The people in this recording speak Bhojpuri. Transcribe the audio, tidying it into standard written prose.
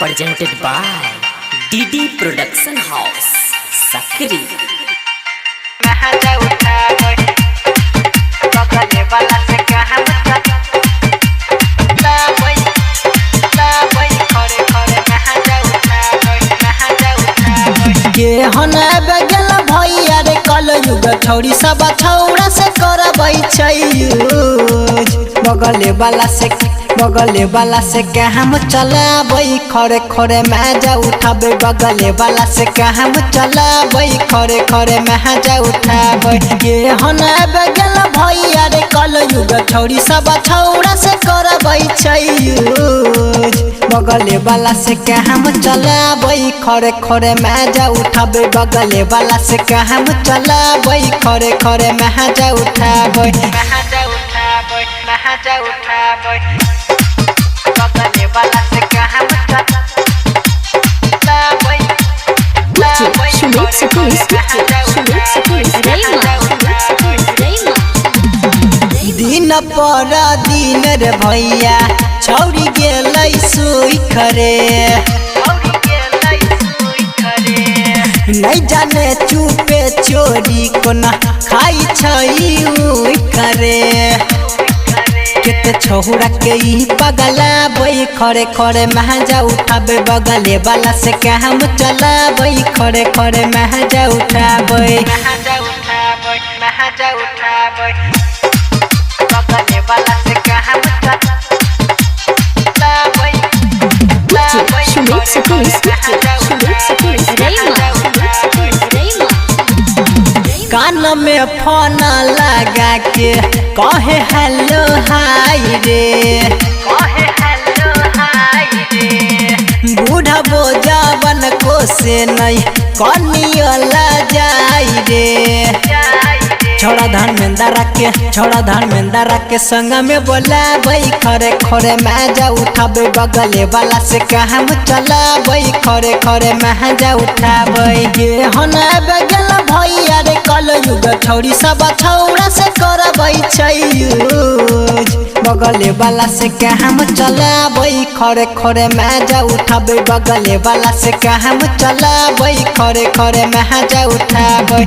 presented by DD Production House, Sakri. ये हना बगल भैया रे कल युग छौरी सब छौरा से करबै छै बगले वाला से काम चलाबै खरे खरे मजा उठाबै बगले वाला से काम चलाबै खरे खरे मजा उठाबै ये हना बगल भैया रे कल युग छौरी सब छौरा से करबै छै बगले वाला से काम चलाबै खरे खरे मजा उठाबै बगले वाला से काम चलाबै खरे खरे मजा उठाबै बगले वाला से काम चलाबै दिन पर दिन रे भैया छौरी गेलै सुई खरे नहीं जाने चुपे चोरी कोना खाई छई उई करे केते छौरा के ई पगला बई खरे खरे महजा उठाबे बगले वाला से काम चलाबै खरे खरे महजा उठाबै बगले वाला से काम कान में फोन लगा के कहे हेलो हाय रे बूढ़ा बोझावन को से नहीं कनियला जाई रे छोड़ा धर्मेंद्र के संग में बोलाबै खरे खरे मजा उठाबै बगले वाला से काम चलाबै खरे खरे मजा उठाबै ये हना बगल भैया रे कल युग छौरी सब छौरा से करबै छै बगले वाला से काम चलाबै खरे खरे मजा उठाबै बगले वाला से काम चलाबै खरे खरे मजा उठाबै